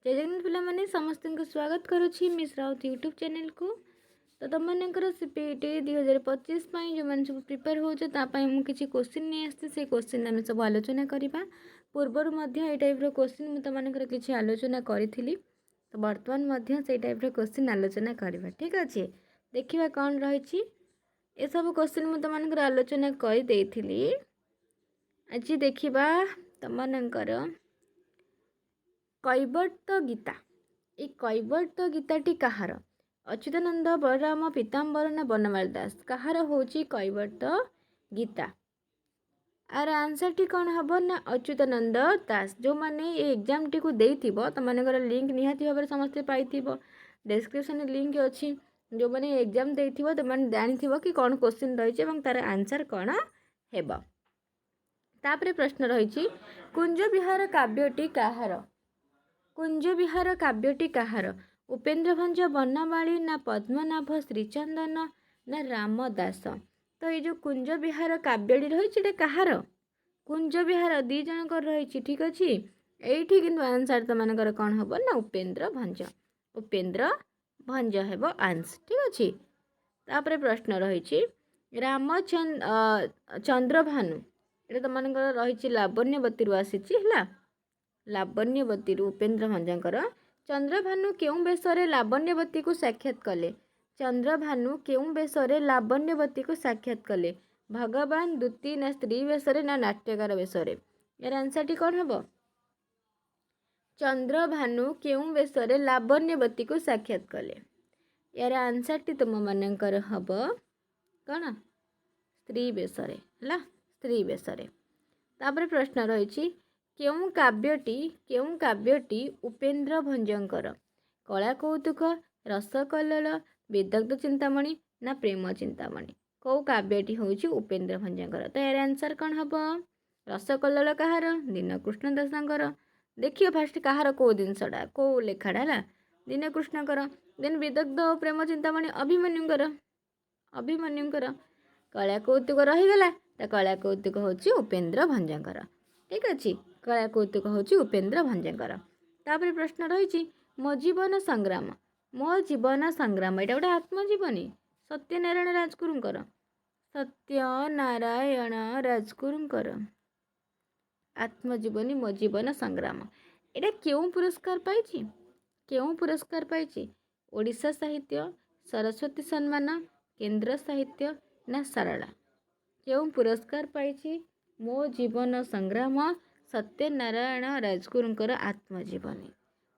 जय जगन्नाथ पिलामाने समस्त को स्वागत करुच्ची मिस राउत यूट्यूब चैनल को। तो तुम मनकर सीपीटी 2025 जो मैंने सब प्रिपेयर होता मुझे क्वेश्चन नहीं आसती से क्वेश्चन आम सब आलोचना करवा। पूर्वर ये टाइप क्वेश्चन मुझे तुम किसी आलोचना करी। तो बर्तमान से टाइप क्वेश्चन आलोचना करवा। ठीक अच्छे देखा कौन रही ये सब क्वेश्चन मुझे तुम आलोचना कर आज देखा तुम कैवर्त गीता। ये कैवर्त गीताटी कहार? अच्युतानंद बलराम पीताम्बर ना बनमाली दास कहार होची कैवर्त गीता? आर आंसर टी कौन हम ना अच्युतानंद दास। जो मैंने ये एग्जाम टी को देइथिबो तो मानकर लिंक निहाती भाव समस्ते पाइथिबो। डिस्क्रिप्शन लिंक अच्छी जो मैंने एग्जाम देइथिबो तो मैंने जानिथिबो कि कौन क्वेश्चन रही है तार आंसर कौन हेबो। तापरे प्रश्न रही कुंज विहार काव्यटी कहार? कुंज विहार काव्यटी कहार? उपेन्द्र भंज बनमाली ना पद्मनाभ श्रीचंदन ना रामदास? तो ये जो कुंज विहार काव्यटी रही कहार? कुंज विहार दी जनकर रही। ठीक अच्छे ये कि आंसर तो मानकर कौन हम ना उपेन्द्र भंज। उपेन्द्र भंज हेब आंसर। ठीक अच्छे तापर प्रश्न रही चंद्रभानु ये तो मानकर रही लावण्यवती आसी लावण्यवती उपेन्द्र भंजकर। चंद्रभानु केउं बेशरे लावण्यवती को साक्षात कले? चंद्रभानु केउं बेशरे लावण्यवती को साक्षात कले? भगवान दूती ना स्त्री बेशरे ना नाट्यकार बेशरे? यार आंसर टी कौन हम? चंद्रभानु केउं बेशरे लावण्यवती को साक्षात कले? यार आंसर टी तुम मानकर हम कौन? स्त्री बेशरे है स्त्री बेशरे। तापर प्रश्न रही केउं काव्यटी उपेन्द्र भंजकर? कला कौतुक, रसकल्लोल, विदग्ध चिंतामणि ना प्रेम चिंतामणि? कौ काव्यटी होची उपेन्द्र भंजकर? तो यार आंसर कौन हम? रसकल्लोल कहार? दीनकृष्ण दासंकर। देखिए फास्ट कहार कौ जिनसटा कौ लेखाटा है दीनकृष्णकर। देन विदग्ध प्रेम चिंतामणि अभिमन्युकर। अभिमन्युकर। कला कौतुक रहीगला तो कला कौतुक होची उपेन्द्र भंजकर। ठीक अच्छे कला कौतुक होची उपेन्द्र भंजकर। तापर प्रश्न रही मो जीवन संग्राम। मो जीवन संग्राम यहाँ गोटे आत्मजीवनी सत्यनारायण राजगुरुंकर। सत्यनारायण राजगुरुंकर आत्मजीवनी मो जीवन संग्राम यहाँ क्यों पुरस्कार पाई? क्यों पुरस्कार पाई? ओडिशा साहित्य, सरस्वती सम्मान, केंद्र साहित्य ना सारला? क्यों पुरस्कार पाई? मो जीवन संग्राम सत्यनारायण राजगुरुंकर आत्मजीवनी।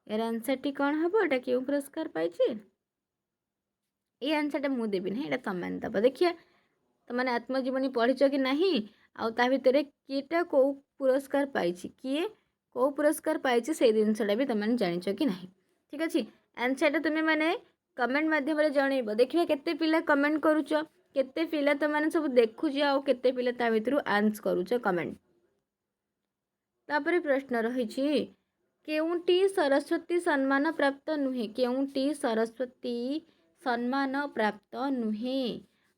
यार आंसर टी कौन हम? एटा क्यों पुरस्कार पाई? ये आंसर टा मुझे देवी ना यहाँ तुम दब। देखिए तुमने आत्मजीवनी पढ़ीच कि नहीं आ भितर किएटा कौ पुरस्कार पाई किए कौ पुरस्कार पाई से जिनसा भी तुमने जानिच कि नहीं। ठीक अच्छे आंसर तुम्हें मैंने कमेंट मध्यम जनइब। देखिए केते पिला कमेंट करुच केते पिला तो मैंने सब देखुच आउ केते पिला ता भितर आंसर करुच कमेंट। तापर प्रश्न रही केउंटी सरस्वती सम्मान प्राप्त नुहे? केउंटी सरस्वती सम्मान प्राप्त नुहे?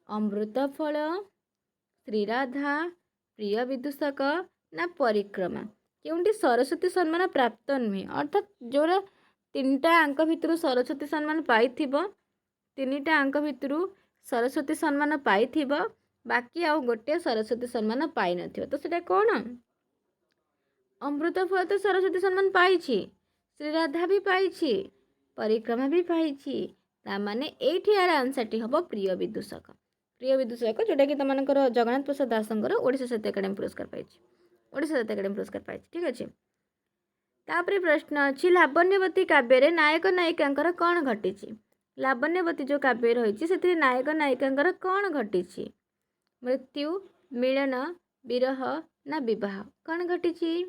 अमृतफल, श्रीराधा, प्रिय विदूषक ना परिक्रमा? केउंटी सरस्वती सम्मान प्राप्त नुहे अर्थात जोरा तीनटा अंक भितर सरस्वती सम्मान पाई तीनटा अंक भितर सरस्वती सम्मान पाई बाकी आउ गोटे सरस्वती सम्मान पाई न तो सेटा कौन? अमृतफल तो सरस्वती सम्मान पाई, श्रीराधा भी पाई, परिक्रमा भी पाई। तामाने एठी यार आंसर टी हम प्रिय विदूषक। प्रिय विदूषक जोटा कि तुम जगन्नाथ प्रसाद दासंकर ओडिशा साहित्य अकादेमी पुरस्कार पाई। ओडिशा साहित्य अकादेमी पुरस्कार पाई। ठीक अच्छे तापर प्रश्न अच्छी लावण्यवती काव्य नायक नायिका कौन घटी? लावण्यवती जो काव्य रही से नायक नायिका कौन घटी? मृत्यु, मिलन, विरह ना विवाह कौन घटी?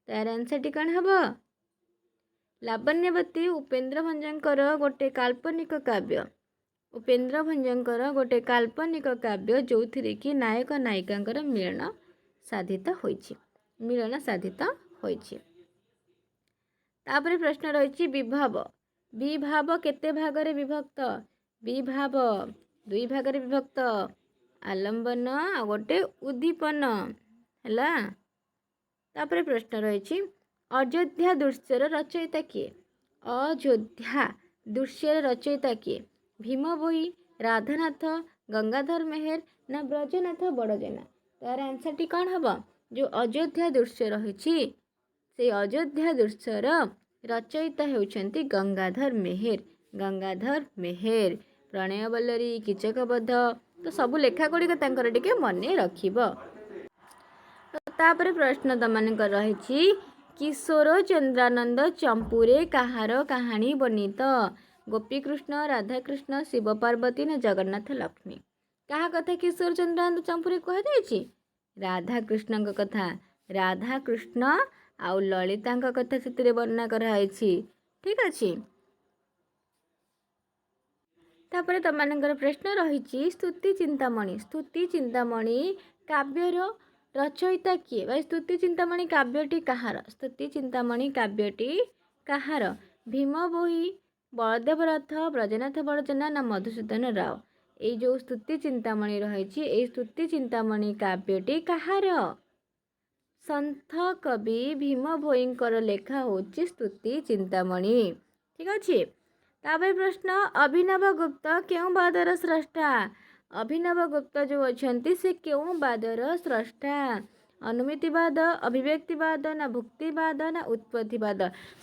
तार आंसर टी कौन हम? लावण्यवती उपेन्द्र भंजकर गोटे काल्पनिक काव्य। उपेन्द्र भंजकर गोटे काल्पनिक काव्य जो थी कि नायक नायिका मिलन साधित होइछि। मिलन साधित होइछि। तापर प्रश्न रही विभाव। विभाव केते भागरे विभक्त? विभाव दुई भागरे विभक्त। आलंबन आ गोटे उद्दीपन है। तापर प्रश्न रही अयोध्या दुष्यर रचयिता किए? ଅଯୋଧ୍ୟା ଦୃଶ୍ୟର ରଚୟିତା କିଏ? ଭୀମ ଭୋଇ, ରାଧାନାଥ, ଗଙ୍ଗାଧର ମେହେର ନା ବ୍ରଜନାଥ ବଡ଼ଜେନା? ତାର ଆନ୍ସରଟି କ'ଣ ହେବ? ଯେଉଁ ଅଯୋଧ୍ୟା ଦୃଶ୍ୟ ରହିଛି ସେଇ ଅଯୋଧ୍ୟା ଦୃଶ୍ୟର ରଚୟିତା ହେଉଛନ୍ତି ଗଙ୍ଗାଧର ମେହେର। ଗଙ୍ଗାଧର ମେହେର ପ୍ରଣୟବଲ୍ଲରୀ, କୀଚକବଧ ତ ସବୁ ଲେଖା ଗୁଡ଼ିକ ତାଙ୍କର ଟିକେ ମନେ ରଖିବ। ତାପରେ ପ୍ରଶ୍ନ ତମାନଙ୍କର ରହିଛି କିଶୋର ଚନ୍ଦ୍ରାନନ୍ଦ ଚମ୍ପୁରେ କାହାର କାହାଣୀ ବର୍ଣ୍ଣିତ? ଗୋପୀକୃଷ୍ଣ, ରାଧାକୃଷ୍ଣ, ଶିବ ପାର୍ବତୀ ନା ଜଗନ୍ନାଥ ଲକ୍ଷ୍ମୀ? କାହା କଥା କିଶୋର ଚନ୍ଦ୍ରାନନ୍ଦ ଚମ୍ପୁରେ କୁହାଯାଇଛି? ରାଧାକୃଷ୍ଣଙ୍କ କଥା। ରାଧାକୃଷ୍ଣ ଆଉ ଲଳିତାଙ୍କ କଥା ସେଥିରେ ବର୍ଣ୍ଣନା କରାଯାଇଛି। ଠିକ୍ ଅଛି। ତାପରେ ତମାନଙ୍କର ପ୍ରଶ୍ନ ରହିଛି ସ୍ତୁତି ଚିନ୍ତାମଣି। ସ୍ତୁତି ଚିନ୍ତାମଣି କାବ୍ୟର ରଚୟିତା କିଏ? ବା ସ୍ତୁତି ଚିନ୍ତାମଣି କାବ୍ୟଟି କାହାର? ସ୍ତୁତି ଚିନ୍ତାମଣି କାବ୍ୟଟି କାହାର? ଭୀମ ଭୋଇ, ବଳଦେବ ରଥ, ବ୍ରଜନାଥ ବଡ଼ଜେନା ନା ମଧୁସୂଦନ ରାଓ? ଏଇ ଯେଉଁ ସ୍ତୁତି ଚିନ୍ତାମଣି ରହିଛି ଏଇ ସ୍ତୁତି ଚିନ୍ତାମଣି କାବ୍ୟଟି କାହାର? ସନ୍ଥ କବି ଭୀମ ଭୋଇଙ୍କର ଲେଖା ହେଉଛି ସ୍ତୁତି ଚିନ୍ତାମଣି। ଠିକ୍ ଅଛି। ତାପରେ ପ୍ରଶ୍ନ ଅଭିନବ ଗୁପ୍ତ କେଉଁ ବାଦର ସ୍ରଷ୍ଟା? ଅଭିନବ ଗୁପ୍ତ ଯେଉଁ ଅଛନ୍ତି ସେ କେଉଁ ବାଦର ସ୍ରଷ୍ଟା? ଅନୁମିତିବାଦ, ଅଭିବ୍ୟକ୍ତିବାଦ ନା ଭୁକ୍ତିବାଦ ନା ଉତ୍ପତ୍ତିବାଦ?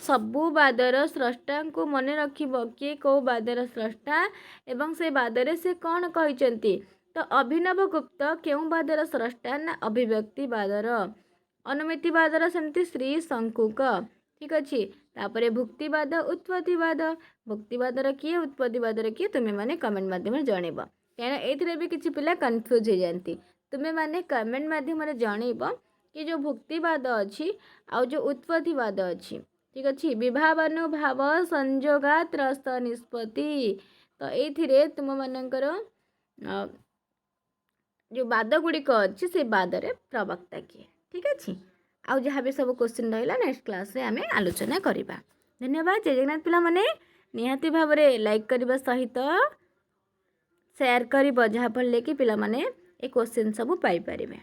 ସବୁ ବାଦର ସ୍ରଷ୍ଟାଙ୍କୁ ମନେ ରଖିବ କିଏ କେଉଁ ବାଦର ସ୍ରଷ୍ଟା ଏବଂ ସେ ବାଦରେ ସେ କ'ଣ କହିଛନ୍ତି। ତ ଅଭିନବ ଗୁପ୍ତ କେଉଁ ବାଦର ସ୍ରଷ୍ଟା ନା ଅଭିବ୍ୟକ୍ତିବାଦର। ଅନୁମିତିବାଦର ସେମିତି ଶ୍ରୀ ଶଙ୍କୁକ। ଠିକ୍ ଅଛି। ତାପରେ ଭୁକ୍ତିବାଦ, ଉତ୍ପତ୍ତିବାଦ। ଭୁକ୍ତିବାଦର କିଏ, ଉତ୍ପତ୍ତିବାଦର କିଏ ତୁମେମାନେ କମେଣ୍ଟ ମାଧ୍ୟମରେ ଜଣେଇବ। କାହିଁକିନା ଏଇଥିରେ ବି କିଛି ପିଲା କନଫ୍ୟୁଜ୍ ହେଇଯାନ୍ତି। ତୁମେମାନେ କମେଣ୍ଟ ମାଧ୍ୟମରେ ଜଣେଇବ କି ଯେଉଁ ଭୁକ୍ତିବାଦ ଅଛି ଆଉ ଯେଉଁ ଉତ୍ପତ୍ତିବାଦ ଅଛି। ଠିକ୍ ଅଛି। ବିଭାବାନୁଭାବ ସଂଯୋଗାତ୍ ରସ ନିଷ୍ପତ୍ତି। ତ ଏଇଥିରେ ତୁମମାନଙ୍କର ଯେଉଁ ବାଦ ଗୁଡ଼ିକ ଅଛି ସେ ବାଦରେ ପ୍ରବକ୍ତା କିଏ? ଠିକ୍ ଅଛି। ଆଉ ଯାହା ବି ସବୁ କ୍ୱେଶ୍ଚିନ୍ ରହିଲା ନେକ୍ସଟ କ୍ଲାସ୍ରେ ଆମେ ଆଲୋଚନା କରିବା। ଧନ୍ୟବାଦ। ଜୟ ଜଗନ୍ନାଥ ପିଲାମାନେ। ନିହାତି ଭାବରେ ଲାଇକ୍ କରିବା ସହିତ ସେୟାର କରିବ ଯାହାଫଳରେ କି ପିଲାମାନେ ଏ କ୍ୱେଶ୍ଚିନ୍ ସବୁ ପାଇପାରିବେ।